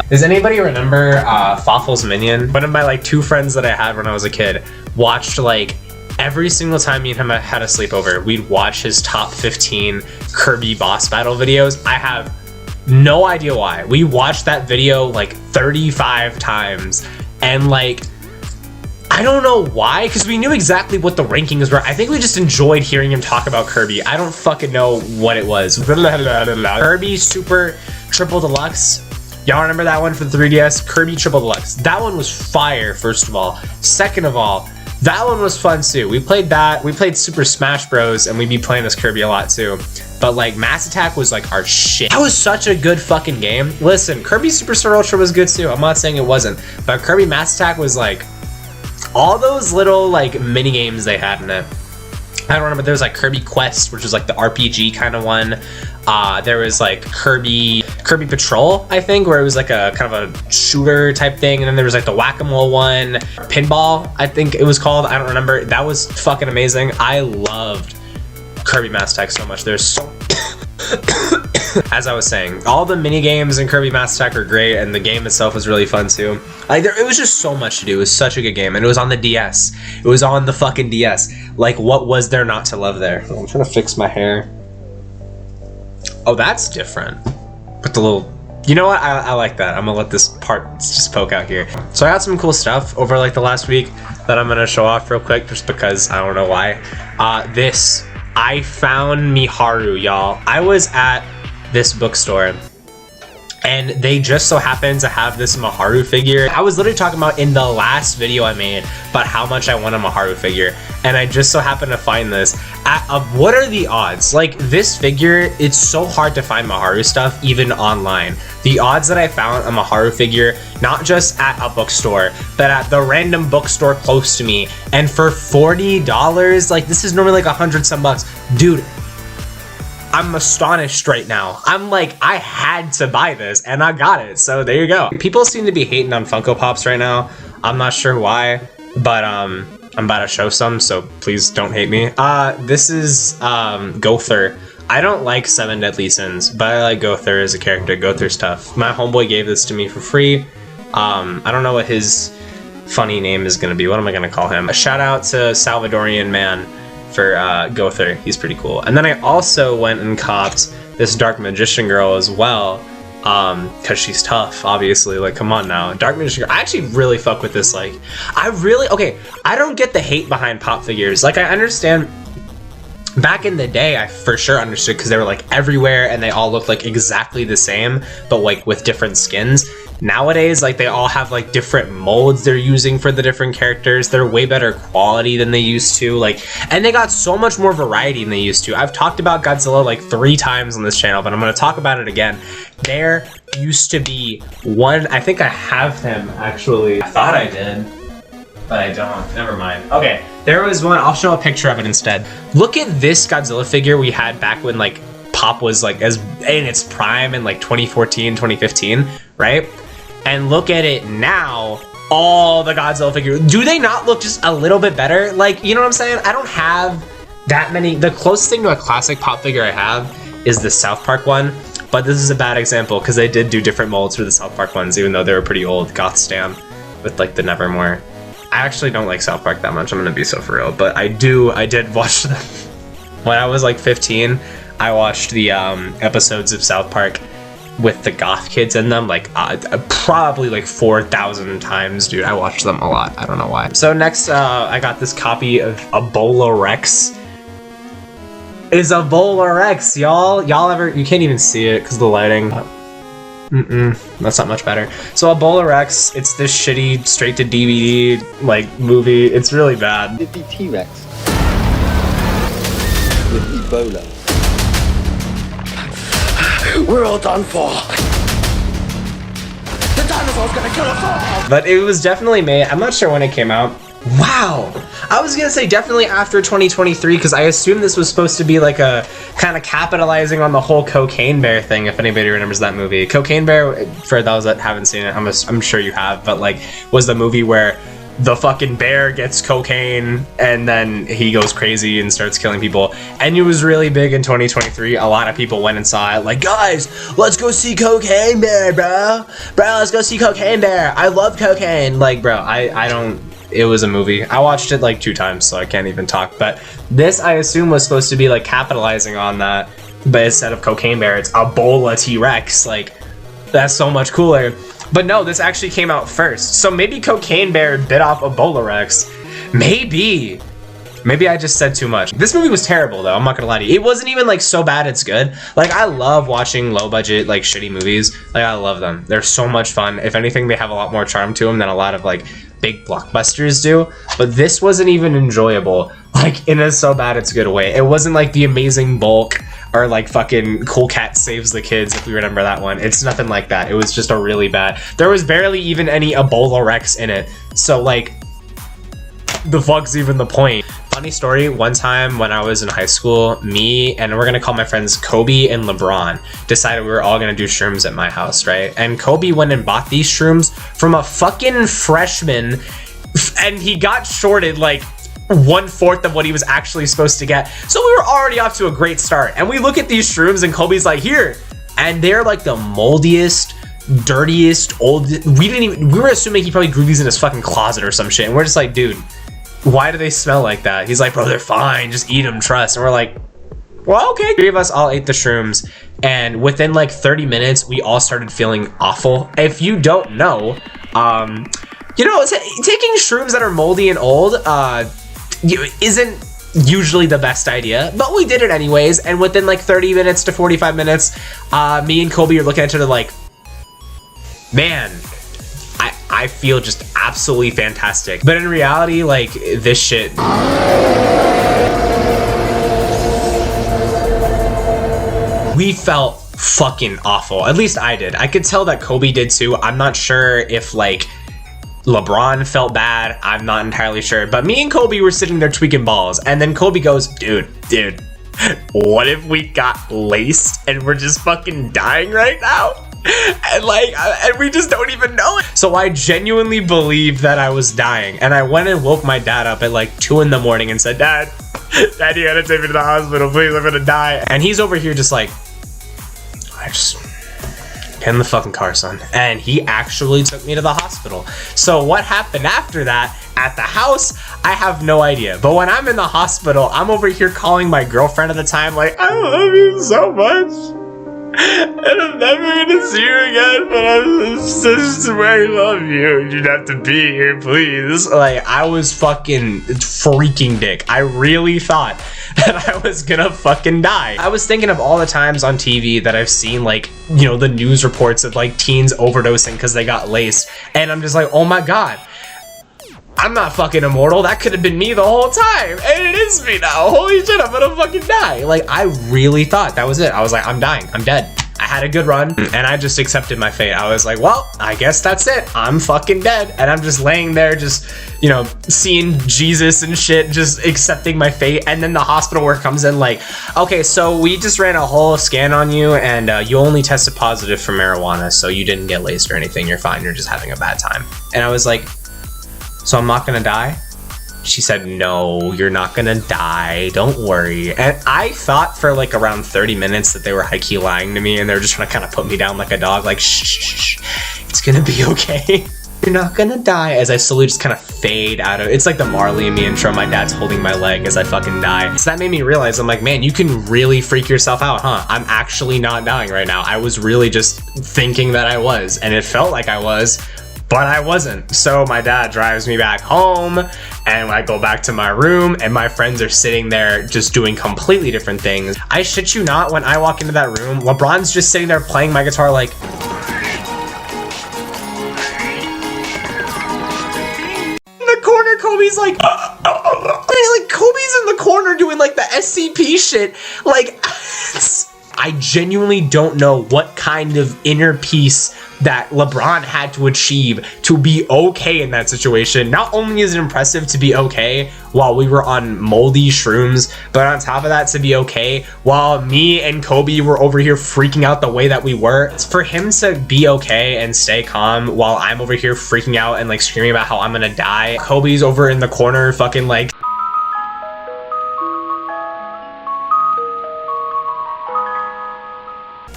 Does anybody remember Fawful's Minion? One of my like 2 friends that I had when I was a kid watched like every single time me and him had a sleepover, we'd watch his top 15 Kirby boss battle videos. I have no idea why. We watched that video like 35 times and like I don't know why, because we knew exactly what the rankings were. I think we just enjoyed hearing him talk about Kirby. I don't fucking know what it was. Kirby Super Triple Deluxe. Y'all remember that one for the 3DS? Kirby Triple Deluxe. That one was fire, first of all. Second of all, that one was fun too. We played that. We played Super Smash Bros. And we'd be playing this Kirby a lot too. But like Mass Attack was like our shit. That was such a good fucking game. Listen, Kirby Superstar Ultra was good too. I'm not saying it wasn't. But Kirby Mass Attack was like all those little like mini games they had in it. I don't remember. There was like Kirby Quest, which was like the RPG kind of one. There was like Kirby Patrol, I think, where it was like a kind of a shooter type thing. And then there was like the Whack-A-Mole one, Pinball, I think it was called. I don't remember. That was fucking amazing. I loved Kirby Mass Attack so much. There's so as I was saying, all the mini games in Kirby Mass Attack are great, and the game itself was really fun too. Like it was just so much to do. It was such a good game, and it was on the DS. It was on the fucking DS. Like, what was there not to love there? I'm trying to fix my hair. Oh, that's different. With the little, you know what? I like that. I'm gonna let this part just poke out here. So I got some cool stuff over like the last week that I'm gonna show off real quick, just because I don't know why. I found Miharu, y'all. I was at this bookstore and they just so happened to have this Miharu figure. I was literally talking about in the last video I made about how much I want a Miharu figure, and I just so happened to find this what are the odds? Like, this figure, it's so hard to find Miharu stuff even online. The odds that I found a Miharu figure, not just at a bookstore, but at the random bookstore close to me, and for $40, like this is normally like 100 some bucks. Dude, I'm astonished right now. I'm like, I had to buy this and I got it. So there you go. People seem to be hating on Funko Pops right now. I'm not sure why, but I'm about to show some, so please don't hate me. This is Gowther. I don't like 7 Deadly Sins, but I like Gowther as a character. Gowther's tough. My homeboy gave this to me for free. I don't know what his funny name is gonna be. What am I gonna call him? A shout out to Salvadorian Man for Gowther. He's pretty cool. And then I also went and copped this Dark Magician Girl as well, because she's tough, obviously. Like, come on now. Dark Magician Girl. I actually really fuck with this. Like, okay, I don't get the hate behind pop figures. Like, I understand back in the day, I for sure understood, because they were like everywhere and they all looked like exactly the same, but like with different skins. Nowadays, like, they all have like different molds they're using for the different characters. They're way better quality than they used to, like, and they got so much more variety than they used to. I've talked about Godzilla like 3 times on this channel, but I'm going to talk about it again. There used to be one, I think I have him actually. I thought I did, but I don't. Never mind. Okay, there was one. I'll show a picture of it instead. Look at this Godzilla figure we had back when like Pop was like as in its prime in like 2014, 2015, right? And look at it now, all the Godzilla figures. Do they not look just a little bit better? Like, you know what I'm saying? I don't have that many. The closest thing to a classic Pop figure I have is the South Park one, but this is a bad example because they did do different molds for the South Park ones, even though they were pretty old. Goth Stam with like the Nevermore. I actually don't like South Park that much, I'm gonna be so for real, but I did watch them. When I was like 15, I watched the episodes of South Park with the goth kids in them, like probably like 4,000 times, dude. I watched them a lot. I don't know why. So next, I got this copy of Ebola Rex. It's Ebola Rex, y'all. You can't even see it because of the lighting. That's not much better. So Ebola Rex, it's this shitty straight to DVD like movie. It's really bad. Did the T-Rex with Ebola? We're all done for. The dinosaur's gonna kill us all. But it was definitely made. I'm not sure when it came out. Wow. I was gonna say definitely after 2023, because I assumed this was supposed to be like a kind of capitalizing on the whole Cocaine Bear thing, if anybody remembers that movie. Cocaine Bear, for those that haven't seen it, I'm sure you have, but like was the movie where the fucking bear gets cocaine and then he goes crazy and starts killing people. And it was really big in 2023. A lot of people went and saw it, like, guys, let's go see Cocaine Bear, bro. Bro, let's go see Cocaine Bear. I love cocaine. Like, bro, I don't, it was a movie. I watched it like 2 times, so I can't even talk. But this, I assume, was supposed to be like capitalizing on that. But instead of Cocaine Bear, it's Ebola T-Rex. Like, that's so much cooler. But no, this actually came out first. So maybe Cocaine Bear bit off Ebola Rex. Maybe. Maybe I just said too much. This movie was terrible though, I'm not gonna lie to you. It wasn't even like so bad it's good. Like, I love watching low budget, like shitty movies. Like, I love them. They're so much fun. If anything, they have a lot more charm to them than a lot of like big blockbusters do. But this wasn't even enjoyable, like in a so bad it's good way. It wasn't like The Amazing Bulk or like fucking Cool Cat Saves the Kids, if we remember that one. It's nothing like that. It was just a really bad. There was barely even any Ebola Rex in it. So like, the fuck's even the point? Funny story, one time when I was in high school, me and we're gonna call my friends Kobe and LeBron decided we were all gonna do shrooms at my house, right? And Kobe went and bought these shrooms from a fucking freshman, and he got shorted like 1/4 of what he was actually supposed to get. So we were already off to a great start. And we look at these shrooms and Kobe's like, here. And they're like the moldiest, dirtiest, old. We were assuming he probably grew these in his fucking closet or some shit. And we're just like, dude, why do they smell like that? He's like, bro, they're fine. Just eat them, trust. And we're like, well, okay. 3 of us all ate the shrooms. And within like 30 minutes, we all started feeling awful. If you don't know, you know, taking shrooms that are moldy and old, isn't usually the best idea, but we did it anyways. And within like 30 minutes to 45 minutes, me and Kobe are looking at each other like, man, I feel just absolutely fantastic. But in reality, like, this shit, we felt fucking awful. At least I did. I could tell that Kobe did too. I'm not sure if like LeBron felt bad. I'm not entirely sure. But me and Kobe were sitting there tweaking balls. And then Kobe goes, dude, what if we got laced and we're just fucking dying right now? And like, and we just don't even know it. So I genuinely believed that I was dying. And I went and woke my dad up at like 2 in the morning and said, Dad, you gotta take me to the hospital, please, I'm gonna die. And he's over here just like, get in the fucking car, son. And he actually took me to the hospital. So what happened after that at the house, I have no idea. But when I'm in the hospital, I'm over here calling my girlfriend at the time like, I love you so much. And I'm never gonna see you again, but I just swear I love you. You'd have to be here, please. Like, I was fucking freaking dick. I really thought that I was gonna fucking die. I was thinking of all the times on TV that I've seen, like, you know, the news reports of like teens overdosing because they got laced. And I'm just like, oh my God, I'm not fucking immortal. That could have been me the whole time. And it is me now. Holy shit, I'm gonna fucking die. Like, I really thought that was it. I was like, I'm dying. I'm dead. I had a good run and I just accepted my fate. I was like, well, I guess that's it. I'm fucking dead. And I'm just laying there just, you know, seeing Jesus and shit, just accepting my fate. And then the hospital worker comes in like, okay, so we just ran a whole scan on you and you only tested positive for marijuana. So you didn't get laced or anything. You're fine. You're just having a bad time. And I was like, so I'm not gonna die? She said, no, you're not gonna die, don't worry. And I thought for like around 30 minutes that they were high-key lying to me and they were just trying to kind of put me down like a dog, like, shh, it's gonna be okay. You're not gonna die. As I slowly just kind of fade out of, it's like the Marley and Me intro, my dad's holding my leg as I fucking die. So that made me realize, I'm like, man, you can really freak yourself out, huh? I'm actually not dying right now. I was really just thinking that I was, and it felt like I was, but I wasn't. So my dad drives me back home and I go back to my room and my friends are sitting there just doing completely different things. I shit you not, when I walk into that room, LeBron's just sitting there playing my guitar like, in the corner, Kobe's like, like Kobe's in the corner doing like the SCP shit. Like, I genuinely don't know what kind of inner peace that LeBron had to achieve to be okay in that situation. Not only is it impressive to be okay while we were on moldy shrooms, but on top of that, to be okay while me and Kobe were over here freaking out the way that we were. It's for him to be okay and stay calm while I'm over here freaking out and like screaming about how I'm gonna die. Kobe's over in the corner fucking like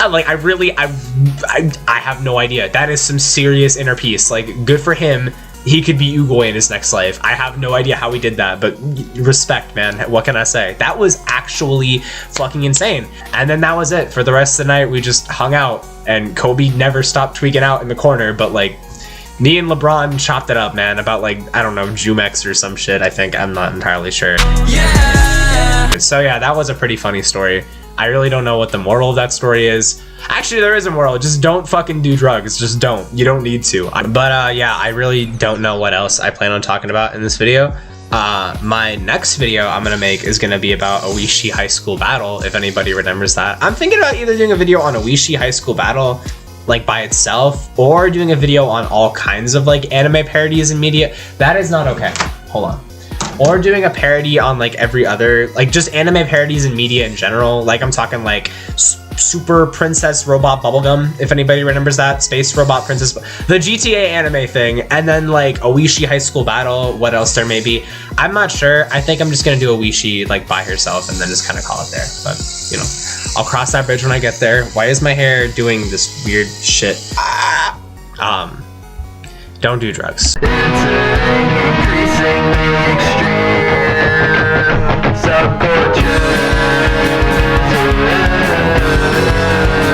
I have no idea. That is some serious inner peace. Like, good for him. He could be Ugoy in his next life. I have no idea how he did that, but respect, man. What can I say? That was actually fucking insane. And then that was it. For the rest of the night, we just hung out, and Kobe never stopped tweaking out in the corner, but like, me and LeBron chopped it up, man, about like, I don't know, Jumex or some shit, I think. I'm not entirely sure. Yeah. So yeah, that was a pretty funny story. I really don't know what the moral of that story is. Actually, there is a moral. Just don't fucking do drugs. Just don't. You don't need to. But yeah, I really don't know what else I plan on talking about in this video. My next video I'm gonna make is gonna be about Oishi High School Battle, if anybody remembers that. I'm thinking about either doing a video on Oishi High School Battle like by itself, or doing a video on all kinds of like anime parodies in media. That is not okay. Hold on. Or doing a parody on like every other, like just anime parodies in media in general. Like I'm talking like Super Princess Robot Bubblegum, if anybody remembers that, Space Robot Princess, the GTA anime thing, and then like Oishi High School Battle, what else there may be. I'm not sure. I think I'm just gonna do Oishi like by herself and then just kind of call it there. But you know, I'll cross that bridge when I get there. Why is my hair doing this weird shit? Don't do drugs.